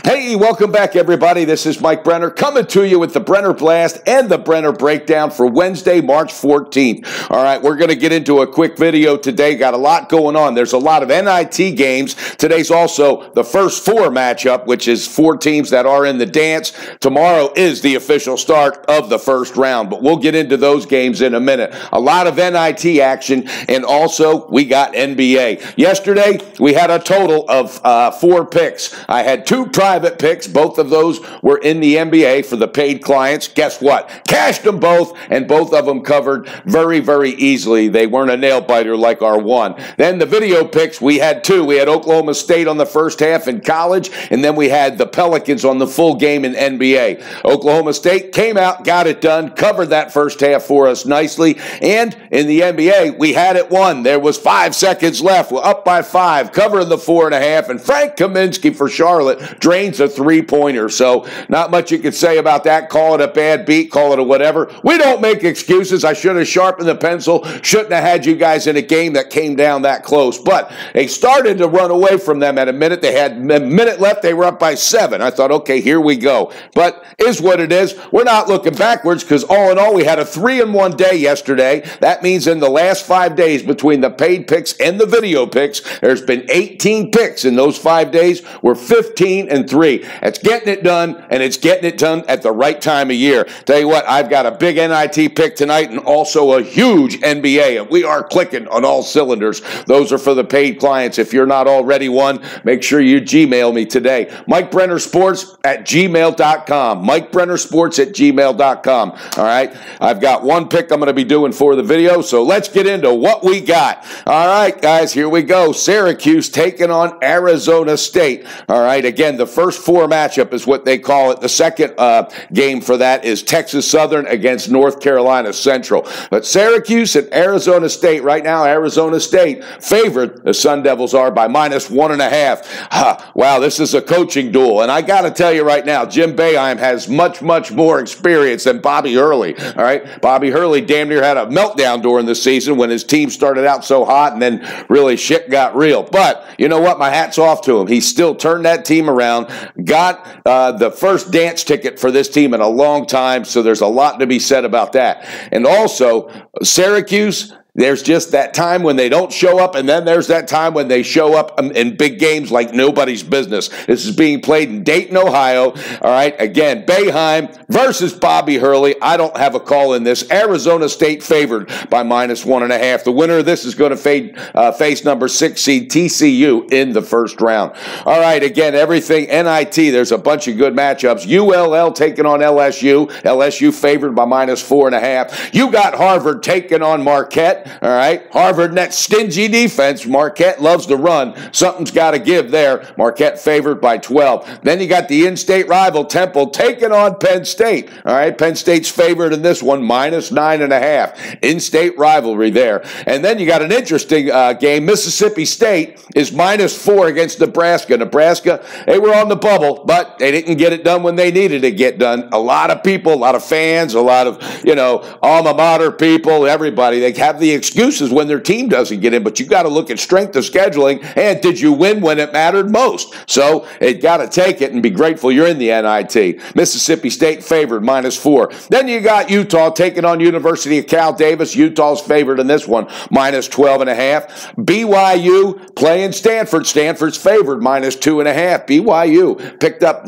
Hey, welcome back, everybody. This is Mike Brenner coming to you with the Brenner Blast and the Brenner Breakdown for Wednesday, March 14th. All right, we're going to get into a quick video today. Got a lot going on. There's a lot of NIT games. Today's also the first four matchup, which is four teams that are in the dance. Tomorrow is the official start of the first round, but we'll get into those games in a minute. A lot of NIT action, and also we got NBA. Yesterday, we had a total of 4 picks. I had 2 private picks. Both of those were in the NBA for the paid clients. Guess what? Cashed them both, and both of them covered very, very easily. They weren't a nail biter like our one. Then the video picks, we had 2. We had Oklahoma State on the first half in college, and then we had the Pelicans on the full game in NBA. Oklahoma State came out, got it done, covered that first half for us nicely, and in the NBA, we had it won. There was 5 seconds left. We're up by 5, covering the 4.5, and Frank Kaminsky for Charlotte drains a 3-pointer. So not much you could say about that. Call it a bad beat, call it a whatever. We don't make excuses. I should have sharpened the pencil. Shouldn't have had you guys in a game that came down that close. But they started to run away from them at a minute. They had a minute left. They were up by 7. I thought, okay, here we go. But is what it is. We're not looking backwards because all in all, we had a 3-in-1 day yesterday. That means in the last 5 days between the paid picks and the video picks, there's been 18 picks in those 5 days. We're 15-3. It's getting it done, and it's getting it done at the right time of year. Tell you what, I've got a big NIT pick tonight and also a huge NBA, and we are clicking on all cylinders. Those are for the paid clients. If you're not already one, make sure you Gmail me today. MikeBrennerSports@gmail.com. MikeBrennerSports@gmail.com. All right, I've got one pick I'm going to be doing for the video, so let's get into what we got. All right, guys, here we go. Syracuse taking on Arizona State. All right, again, the first 4 matchup is what they call it. The second game for that is Texas Southern against North Carolina Central. But Syracuse and Arizona State, right now, Arizona State favored, the Sun Devils are, by -1.5. Wow, this is a coaching duel. And I got to tell you right now, Jim Boeheim has much, much more experience than Bobby Hurley. All right, Bobby Hurley damn near had a meltdown during the season when his team started out so hot and then really shit got real. But you know what? My hat's off to him. He still turned that team around, got the first dance ticket for this team in a long time, so there's a lot to be said about that. And also, Syracuse, there's just that time when they don't show up, and then there's that time when they show up in big games like nobody's business. This is being played in Dayton, Ohio. All right, again, Boeheim versus Bobby Hurley. I don't have a call in this. Arizona State favored by -1.5. The winner of this is going to face number 6 seed TCU in the first round. All right, again, everything NIT. There's a bunch of good matchups. ULL taking on LSU. LSU favored by -4.5. You got Harvard taking on Marquette. All right, Harvard and that stingy defense. Marquette loves to run. Something's got to give there. Marquette favored by 12. Then you got the in-state rival Temple taking on Penn State. All right, Penn State's favored in this one, -9.5. In-state rivalry there. And then you got an interesting game. Mississippi State is -4 against Nebraska. Nebraska, they were on the bubble, but they didn't get it done when they needed to get done. A lot of people, a lot of fans, a lot of, alma mater people, everybody, they have the excuses when their team doesn't get in, but you got to look at strength of scheduling and did you win when it mattered most? So you got to take it and be grateful you're in the NIT. Mississippi State favored -4. Then you got Utah taking on University of Cal Davis. Utah's favored in this one, -12.5. BYU playing Stanford. Stanford's favored -2.5. BYU picked up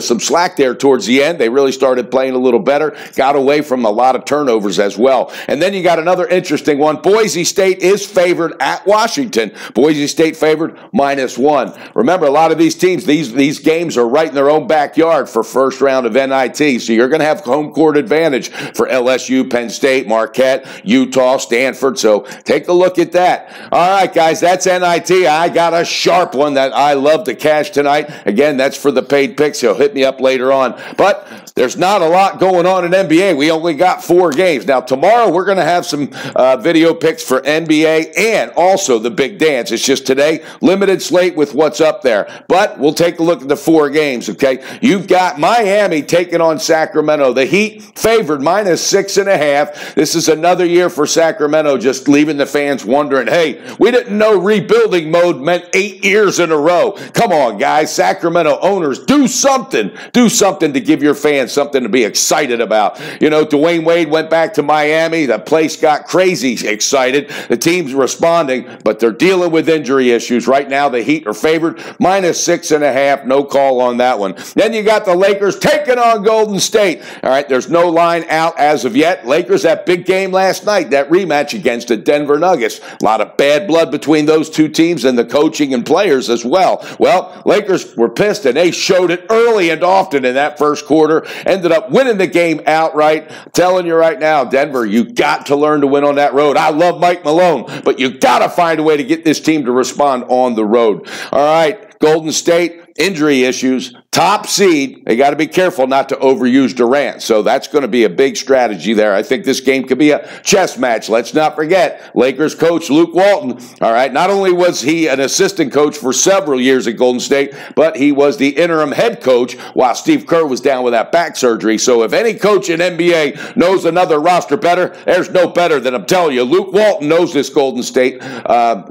some slack there towards the end. They really started playing a little better, got away from a lot of turnovers as well. And then you got another interesting one. Boise State is favored at Washington. Boise State favored -1. Remember, a lot of these teams, these games are right in their own backyard for first round of NIT. So you're going to have home court advantage for LSU, Penn State, Marquette, Utah, Stanford. So take a look at that. All right, guys, that's NIT. I got a sharp one that I love to cash tonight. Again, that's for the paid picks. He'll hit me up later on. But there's not a lot going on in NBA. We only got 4 games. Now, tomorrow we're going to have some video picks for NBA and also the big dance. It's just today, limited slate with what's up there. But we'll take a look at the 4 games, okay? You've got Miami taking on Sacramento. The Heat favored -6.5. This is another year for Sacramento, just leaving the fans wondering, hey, we didn't know rebuilding mode meant 8 years in a row. Come on, guys. Sacramento owners, do something. Do something to give your fans something to be excited about. You know, Dwayne Wade went back to Miami. The place got crazy excited. The team's responding, but they're dealing with injury issues. Right now, the Heat are favored -6.5. No call on that one. Then you got the Lakers taking on Golden State. All right, there's no line out as of yet. Lakers, that big game last night, that rematch against the Denver Nuggets. A lot of bad blood between those two teams and the coaching and players as well. Well, Lakers were pissed, and they showed it early and often in that first quarter. Ended up winning the game outright. I'm telling you right now, Denver, you got to learn to win on that road. I love Mike Malone, but you got to find a way to get this team to respond on the road. All right, Golden State, injury issues, top seed. They got to be careful not to overuse Durant. So that's going to be a big strategy there. I think this game could be a chess match. Let's not forget, Lakers coach Luke Walton. All right, not only was he an assistant coach for several years at Golden State, but he was the interim head coach while Steve Kerr was down with that back surgery. So if any coach in NBA knows another roster better, there's no better than, I'm telling you, Luke Walton knows this Golden State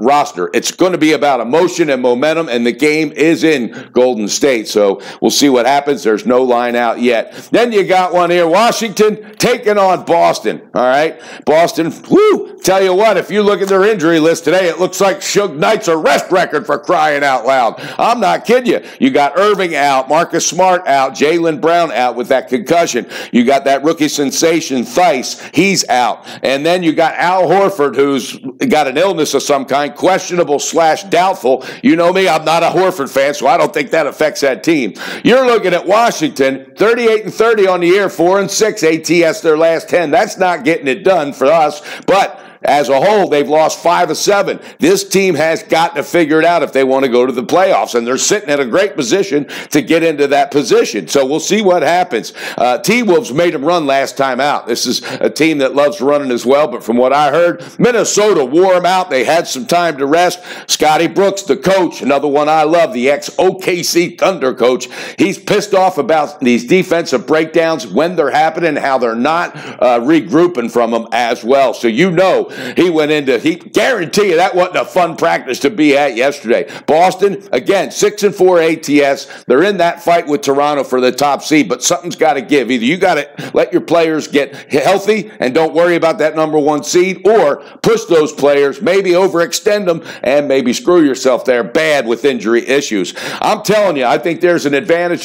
roster. It's going to be about emotion and momentum, and the game is in Golden State. So we'll see what happens. There's no line out yet. Then you got one here. Washington taking on Boston. All right. Boston, whoo, tell you what, if you look at their injury list today, it looks like Suge Knight's arrest record, for crying out loud. I'm not kidding you. You got Irving out, Marcus Smart out, Jaylen Brown out with that concussion. You got that rookie sensation, Theis. He's out. And then you got Al Horford, who's got an illness of some kind, questionable / doubtful. You know me, I'm not a Horford fan, so I don't think that affects that team. You're looking at Washington, 38-30 on the year, 4-6 ATS their last 10. That's not getting it done for us, but as a whole, they've lost 5 of 7. This team has got to figure it out if they want to go to the playoffs, and they're sitting in a great position to get into that position. So we'll see what happens. T-Wolves made them run last time out. This is a team that loves running as well, but from what I heard, Minnesota wore them out. They had some time to rest. Scotty Brooks, the coach, another one I love, the ex-OKC Thunder coach, he's pissed off about these defensive breakdowns, when they're happening, how they're not regrouping from them as well. So you know, he went into, he guarantee you that wasn't a fun practice to be at yesterday. Boston, again, 6-4 ATS. They're in that fight with Toronto for the top seed, but something's got to give. Either you got to let your players get healthy and don't worry about that number 1 seed, or push those players, maybe overextend them, and maybe screw yourself there bad with injury issues. I'm telling you, I think there's an advantage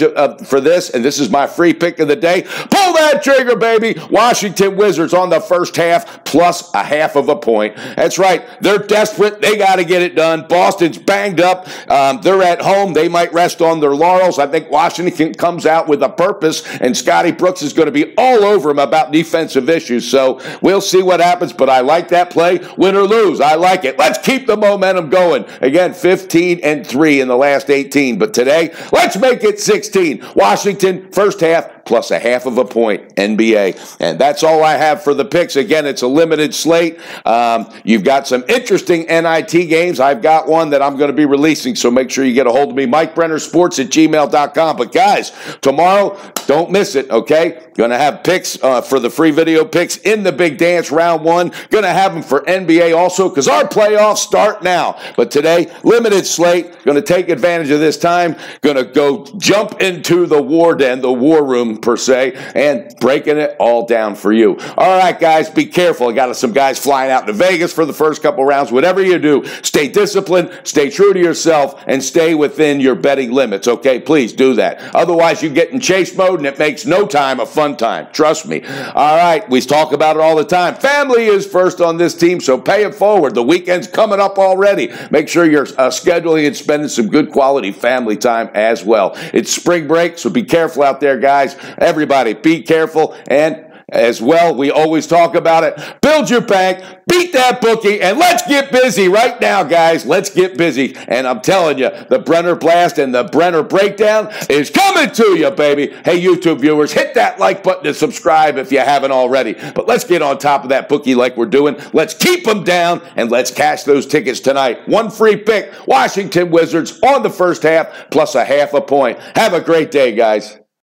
for this, and this is my free pick of the day. Pull that trigger, baby. Washington Wizards on the first half, plus a half of a point. That's right. They're desperate. They got to get it done. Boston's banged up. They're at home. They might rest on their laurels. I think Washington comes out with a purpose, and Scotty Brooks is going to be all over him about defensive issues. So we'll see what happens, but I like that play. Win or lose, I like it. Let's keep the momentum going. Again, 15-3 in the last 18, but today, let's make it 16. Washington, first half, plus a half of a point, NBA. And that's all I have for the picks. Again, it's a limited slate. You've got some interesting NIT games. I've got one that I'm going to be releasing, so make sure you get a hold of me, MikeBrennerSports@gmail.com. But guys, tomorrow, don't miss it, okay? Going to have picks for the free video picks in the big dance round 1. Going to have them for NBA also, because our playoffs start now. But today, limited slate. Going to take advantage of this time. Going to go jump into the war den, the war room, per se, and breaking it all down for you. All right, guys, be careful. I got some guys flying out to Vegas for the first couple rounds. Whatever you do, stay disciplined, stay true to yourself, and stay within your betting limits, okay? Please do that. Otherwise, you get in chase mode, and it makes no time a fun time. Trust me. All right, we talk about it all the time. Family is first on this team, so pay it forward. The weekend's coming up already. Make sure you're scheduling and spending some good quality family time as well. It's spring break, so be careful out there, guys. Everybody, be careful, and as well. We always talk about it. Build your bank, beat that bookie, and let's get busy right now, guys. Let's get busy. And I'm telling you, the Brenner Blast and the Brenner Breakdown is coming to you, baby. Hey, YouTube viewers, hit that like button and subscribe if you haven't already. But let's get on top of that bookie like we're doing. Let's keep them down, and let's cash those tickets tonight. One free pick, Washington Wizards on the first half, plus a half a point. Have a great day, guys.